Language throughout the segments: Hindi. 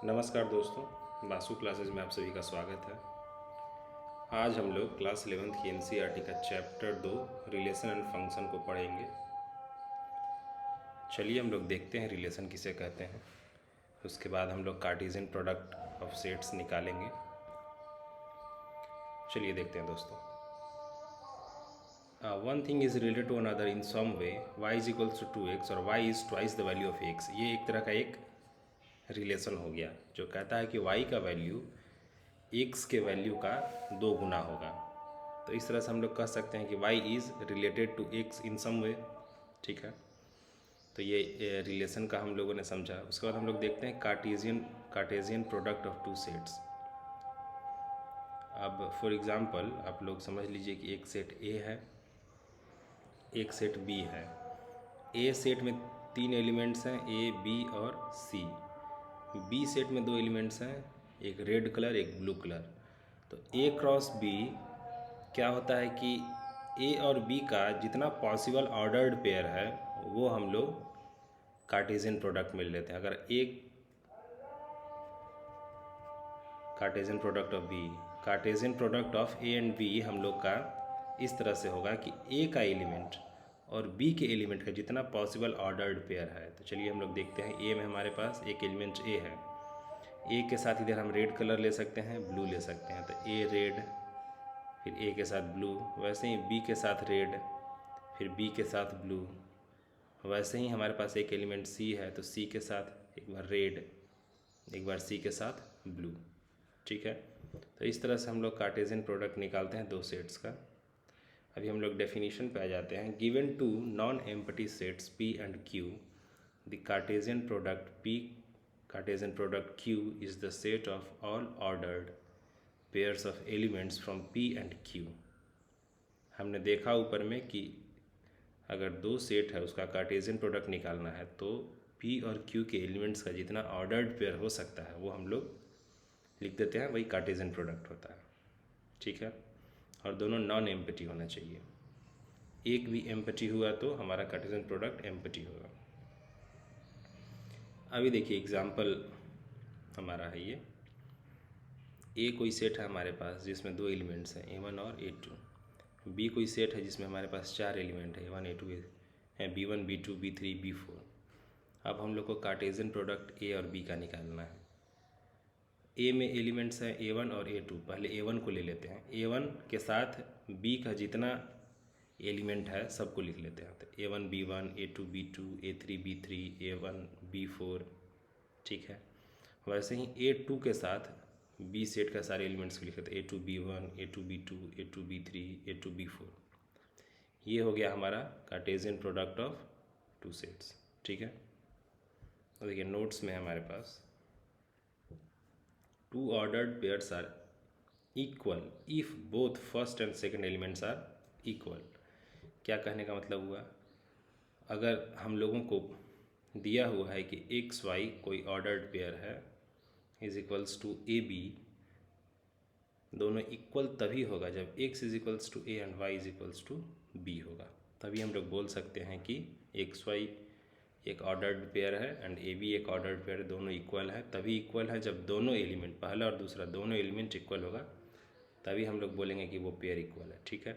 नमस्कार दोस्तों, बासु क्लासेस में आप सभी का स्वागत है। आज हम लोग क्लास 11th की एनसीईआरटी का चैप्टर 2 रिलेशन एंड फंक्शन को पढ़ेंगे। चलिए हम लोग देखते हैं रिलेशन किसे कहते हैं। उसके बाद हम लोग कार्टेशियन प्रोडक्ट ऑफ सेट्स निकालेंगे। चलिए देखते हैं दोस्तों। One thing is related to another in some way, y is equals to 2x और y is twice the value of x। ये एक तरह का एक रिलेशन हो गया जो कहता है कि y का वैल्यू x के वैल्यू का 2 गुना होगा। तो इस तरह से हम लोग कह सकते हैं कि y is related to x in some way. ठीक है, तो ये रिलेशन का हम लोगों ने समझा। उसके बाद हम लोग देखते हैं Cartesian product of two sets. अब फॉर एग्ज़ाम्पल आप लोग समझ लीजिए कि एक सेट A है, एक सेट B है। A सेट में 3 एलिमेंट्स हैं, A, B और C। B सेट में 2 एलिमेंट्स हैं, एक रेड कलर एक ब्लू कलर। तो A क्रॉस B क्या होता है कि A और B का जितना पॉसिबल ऑर्डर्ड पेयर है वो हम लोग कार्टेशियन प्रोडक्ट में लेते हैं। अगर एक Cartesian product of B, Cartesian product of A and B हम लोग का इस तरह से होगा कि A का एलिमेंट और B के एलिमेंट का जितना पॉसिबल ऑर्डर्ड पेयर है। तो चलिए हम लोग देखते हैं। A में हमारे पास एक एलिमेंट A है, A के साथ इधर हम रेड कलर ले सकते हैं, ब्लू ले सकते हैं। तो A रेड, फिर A के साथ ब्लू, वैसे ही B के साथ रेड, फिर B के साथ ब्लू। वैसे ही हमारे पास एक एलिमेंट C है, तो C के साथ एक बार रेड, एक बार C के साथ ब्लू। ठीक है, तो इस तरह से हम लोग कार्टेशियन प्रोडक्ट निकालते हैं दो सेट्स का। अभी हम लोग डेफिनेशन पे आ जाते हैं। Given to non empty sets P and Q, the cartesian product Q is the set of all ordered pairs of elements from P and Q। हमने देखा ऊपर में कि अगर दो सेट है उसका कार्टेशियन प्रोडक्ट निकालना है तो P और Q के एलिमेंट्स का जितना ऑर्डर्ड पेयर हो सकता है वो हम लोग लिख देते हैं, वही कार्टेशियन प्रोडक्ट होता है। ठीक है, और दोनों नॉन एम्प्टी होना चाहिए। एक भी एम्प्टी हुआ तो हमारा कार्टेशियन प्रोडक्ट एम्प्टी होगा। अभी देखिए एग्जांपल हमारा है ये। ए कोई सेट है हमारे पास जिसमें 2 एलिमेंट्स हैं A1 और A2। बी कोई सेट है जिसमें हमारे पास 4 एलिमेंट है A1 A2 है, B1 B2 B3 B4। अब हम लोग को कार्टेशियन प्रोडक्ट ए और बी का निकालना है। ए में एलिमेंट्स हैं A1 और A2। पहले A1 को ले लेते हैं, A1 के साथ B का जितना एलिमेंट है सबको लिख लेते हैं। तो A1 B1 A2 B2 A3 B3 A1 B4। ठीक है, वैसे ही A2 के साथ B सेट का सारे एलिमेंट्स को लिख लेते हैं, A2 B1 A2 B2 A2 B3 A2 B4। ये हो गया हमारा Cartesian product of two sets. ठीक है, तो देखिए नोट्स में हमारे पास two ordered pairs are equal if both first and second elements are equal. क्या कहने का मतलब हुआ, अगर हम लोगों को दिया हुआ है कि एक्स वाई कोई ऑर्डर्ड पेयर है is equals to a b, दोनों इक्वल तभी होगा जब x is equals to a and y is equals to b होगा। तभी हम लोग बोल सकते हैं कि एक्स वाई एक ऑर्डर्ड पेयर है एंड ए बी एक ऑर्डर्ड पेयर, दोनों इक्वल है। तभी इक्वल है जब दोनों एलिमेंट, पहला और दूसरा दोनों एलिमेंट इक्वल होगा, तभी हम लोग बोलेंगे कि वो पेयर इक्वल है। ठीक है,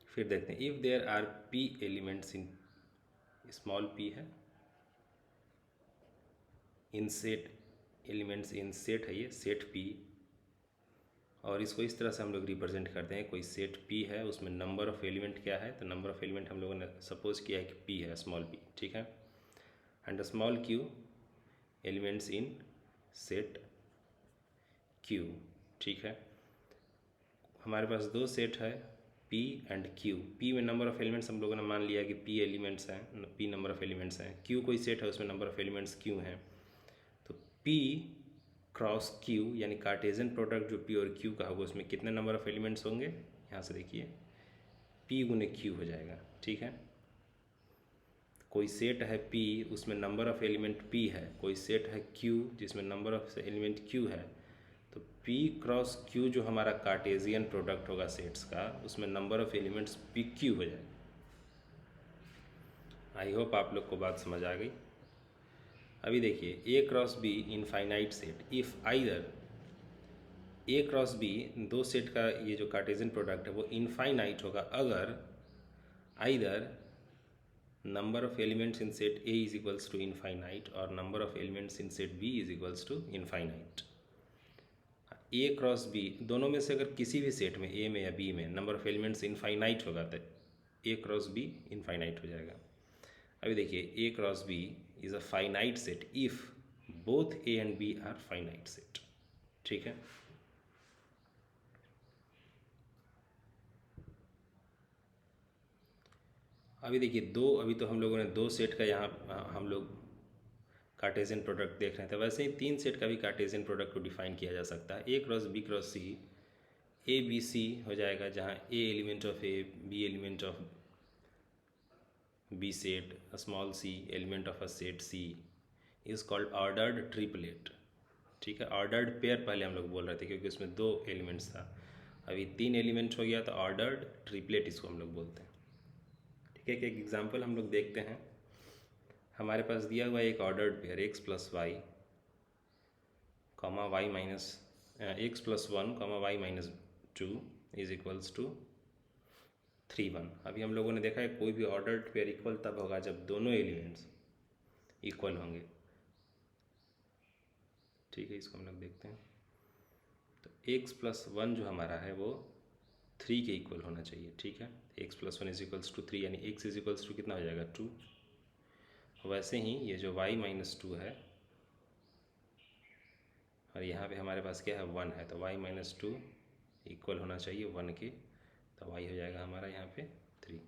फिर देखते हैं। If there are p elements in, small p है, in set elements in set है ये सेट p, और इसको इस तरह से हम लोग रिप्रेजेंट करते हैं। कोई सेट P है, उसमें नंबर ऑफ़ एलिमेंट क्या है, तो नंबर ऑफ़ एलिमेंट हम लोगों ने सपोज किया है कि P है, स्मॉल p। ठीक है, and small q elements in set Q। ठीक है, हमारे पास दो सेट है P एंड Q। P में नंबर ऑफ़ एलिमेंट्स हम लोगों ने मान लिया कि P एलिमेंट्स हैं, P नंबर ऑफ़ एलिमेंट्स हैं। Q कोई सेट है उसमें नंबर ऑफ़ एलिमेंट्स Q हैं। तो P क्रॉस Q यानी कार्टेशियन प्रोडक्ट जो P और Q का होगा उसमें कितने नंबर ऑफ़ एलिमेंट्स होंगे, यहाँ से देखिए P गुने Q हो जाएगा। ठीक है, कोई सेट है P उसमें नंबर ऑफ़ एलिमेंट P है, कोई सेट है Q जिसमें नंबर ऑफ़ एलिमेंट Q है, तो P क्रॉस Q जो हमारा कार्टेशियन प्रोडक्ट होगा सेट्स का, उसमें नंबर ऑफ़ एलिमेंट्स PQ हो जाएगा। आई होप आप लोग को बात समझ आ गई। अभी देखिए A cross B infinite set if either A cross B, दो सेट का ये जो कार्टेशियन प्रोडक्ट है वो इनफाइनाइट होगा अगर either number of elements in set A is equals to infinite और number of elements in set B is equals to infinite. A cross B दोनों में से अगर किसी भी सेट में, ए में या बी में, नंबर ऑफ एलिमेंट्स इनफाइनाइट होगा तो ए क्रॉस बी इनफाइनाइट हो जाएगा। अभी देखिए A cross B is a finite set if both A and B are finite set. ठीक है, अभी देखिए अभी तो हम लोगों ने दो सेट का यहाँ हम लोग कार्टेशियन प्रोडक्ट देख रहे थे, वैसे ही तीन सेट का भी कार्टेशियन प्रोडक्ट को डिफाइन किया जा सकता है। A cross B cross C, A B C हो जाएगा जहाँ A element of A, B element of B set, small C element of a set C is called ordered triplet. ठीक है, ऑर्डर्ड पेयर पहले हम लोग बोल रहे थे क्योंकि उसमें दो एलिमेंट्स था, अभी तीन एलिमेंट हो गया तो ऑर्डर्ड ट्रिपलेट इसको हम लोग बोलते हैं। ठीक है, एक एग्जांपल हम लोग देखते हैं। हमारे पास दिया हुआ एक ordered pair x plus y comma y minus x plus one comma y minus two is equals to 3 1। अभी हम लोगों ने देखा है कोई भी ऑर्डर्ड पेयर इक्वल तब होगा जब दोनों एलिमेंट्स इक्वल होंगे। ठीक है, इसको हम लोग देखते हैं। तो एक्स प्लस वन जो हमारा है वो 3 के इक्वल होना चाहिए। ठीक है, x plus one is equals to 3 यानी एक्स इज इक्वल्स टू कितना हो जाएगा 2। वैसे ही ये जो y माइनस 2 है और यहाँ पे हमारे पास क्या है 1 है, तो y माइनस 2 इक्वल होना चाहिए 1 के, तो y हो जाएगा हमारा यहाँ पे 3।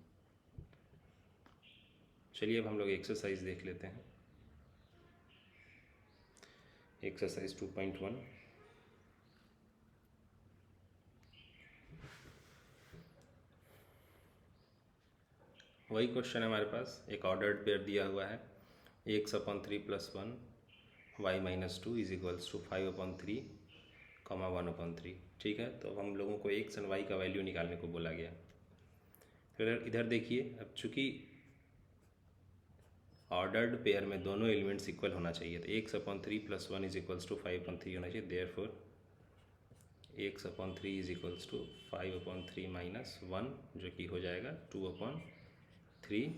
चलिए अब हम लोग एक्सरसाइज देख लेते हैं। एक्सरसाइज 2.1, वही क्वेश्चन है हमारे पास। एक ऑर्डर्ड पेयर दिया हुआ है x/3 + 1 y minus 2 is equals to 5/3 comma 1/3। ठीक है, तो अब हम लोगों को x एंड y का वैल्यू निकालने को बोला गया। फिर इधर देखिए, अब चूँकि ऑर्डर्ड पेयर में दोनों एलिमेंट्स इक्वल होना चाहिए तो x/3 + 1 इज इक्वल्स टू 5/3 होना चाहिए। Therefore x/3 is equals to 5/3 minus 1 जो कि हो जाएगा 2/3।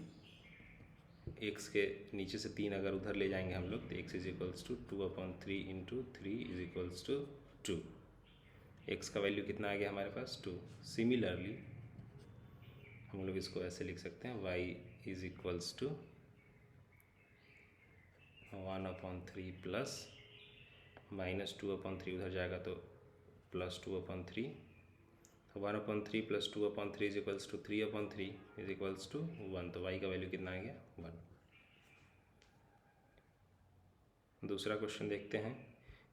x के नीचे से 3 अगर उधर ले जाएंगे हम लोग तो x is equals to 2/3 into 3 is equals to 2। x का वैल्यू कितना आ गया हमारे पास 2। सिमिलरली हम लोग इसको ऐसे लिख सकते हैं y is equals to 1/3 plus minus 2/3 उधर जाएगा तो plus 2/3, 1/3 plus 2/3 is equals to 3/3 is equals to 1। तो y का वैल्यू कितना आ गया 1। दूसरा क्वेश्चन देखते हैं।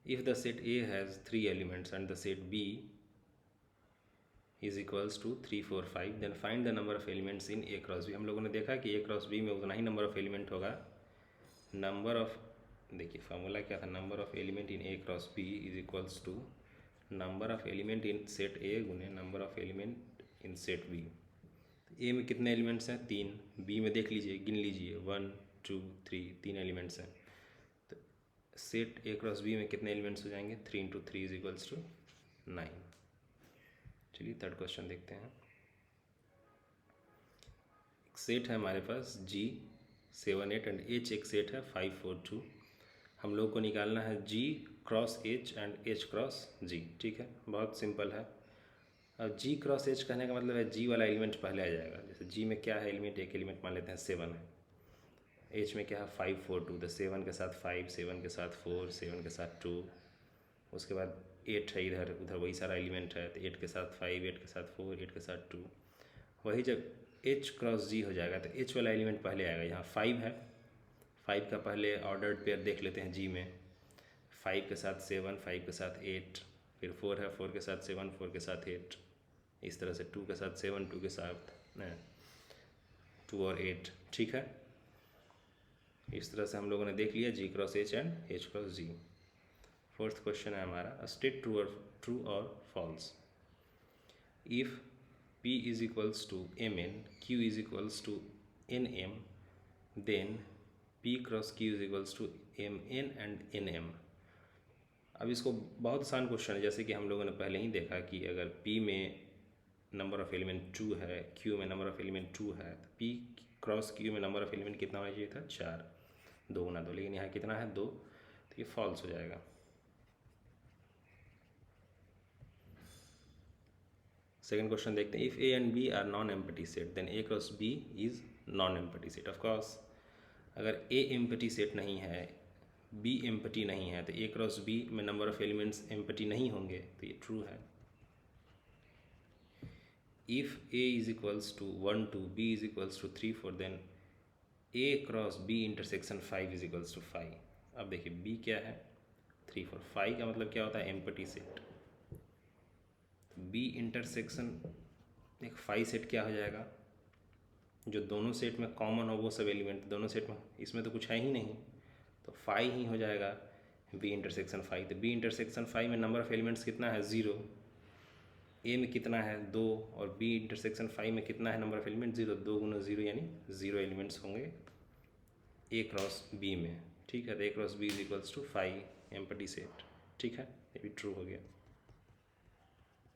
If the set A has 3 elements and the set B is equals to 3 4 5 then find the number of elements in A cross B। हम लोगों ने देखा कि A क्रॉस B में उतना ही नंबर ऑफ एलिमेंट होगा। नंबर ऑफ, देखिए फार्मूला क्या था, number of element in A cross B is equals to number of element in set A गुने number of element in set B। A में कितने एलिमेंट्स हैं 3, बी में देख लीजिए गिन लीजिए 1 2 3 3 एलिमेंट्स हैं। तो सेट ए क्रॉस बी में कितने एलिमेंट्स हो जाएंगे 3 इंटू 3 इज इक्वल्स टू 9। चलिए थर्ड क्वेश्चन देखते हैं। एक सेट है हमारे पास G 7 8 एंड H एक सेट है 5 4 2। हम लोग को निकालना है G cross H and H cross G। ठीक है, बहुत सिंपल है। अब G क्रॉस H कहने का मतलब है G वाला एलिमेंट पहले आ जाएगा। जैसे G में क्या है एलिमेंट, एक एलिमेंट मान लेते हैं 7 है। H में क्या है 5 4 2, तो 7 के साथ 5, 7 के साथ 4, 7 के साथ 2, उसके बाद 8 है इधर, उधर वही सारा एलिमेंट है तो 8 के साथ 5, 8 के साथ 4, 8 के साथ 2। वही जब H क्रॉस G हो जाएगा तो H वाला एलिमेंट पहले आएगा। यहाँ 5 है, 5 का पहले ऑर्डर्ड पेयर देख लेते हैं G में, 5 के साथ 7, 5 के साथ 8, फिर 4 है, 4 के साथ 7, 4 के साथ 8, इस तरह से 2 के साथ 7, 2 के साथ 2 और 8। ठीक है, इस तरह से हम लोगों ने देख लिया G cross H and H cross G। Fourth question है हमारा, स्टेट ट्रू और false. If P is equals to MN, Q is equals to NM, then P cross Q is equals to MN and NM। अब इसको बहुत आसान क्वेश्चन है, जैसे कि हम लोगों ने पहले ही देखा कि अगर P में नंबर ऑफ एलिमेंट 2 है, Q में नंबर ऑफ एलिमेंट 2 है, तो P क्रॉस Q में नंबर ऑफ एलिमेंट कितना होना चाहिए था? 4, 2 गुना 2, लेकिन यहाँ कितना है? 2, तो ये फॉल्स हो जाएगा। सेकेंड क्वेश्चन देखते हैं, if A and B are non empty set then A cross B is non empty set. Of course अगर A एम्पटी सेट नहीं है, B एम्पटी नहीं है, तो A क्रॉस B में नंबर ऑफ एलिमेंट्स एम्पटी नहीं होंगे, तो ये ट्रू है। If A is equals to 1 2, B is equals to 3 4, then A cross B intersection 5 is equals to 5। अब देखिए B क्या है? 3 4, 5 का मतलब क्या होता है? Empty set. B इंटरसेक्शन एक 5 सेट क्या हो जाएगा? जो दोनों सेट में कॉमन हो वो सब एलिमेंट दोनों सेट में, इसमें तो कुछ है ही नहीं, तो 5 ही हो जाएगा B इंटरसेक्शन 5। तो B इंटरसेक्शन 5 में नंबर ऑफ एलिमेंट्स कितना है? 0। A में कितना है? 2, और B इंटरसेक्शन 5 में कितना है नंबर ऑफ एलिमेंट? 0। 2 गुना 0 यानी 0 एलिमेंट्स होंगे A क्रॉस B में। ठीक है, तो A cross B is equals to 5 empty set. ठीक है, ये भी ट्रू हो गया।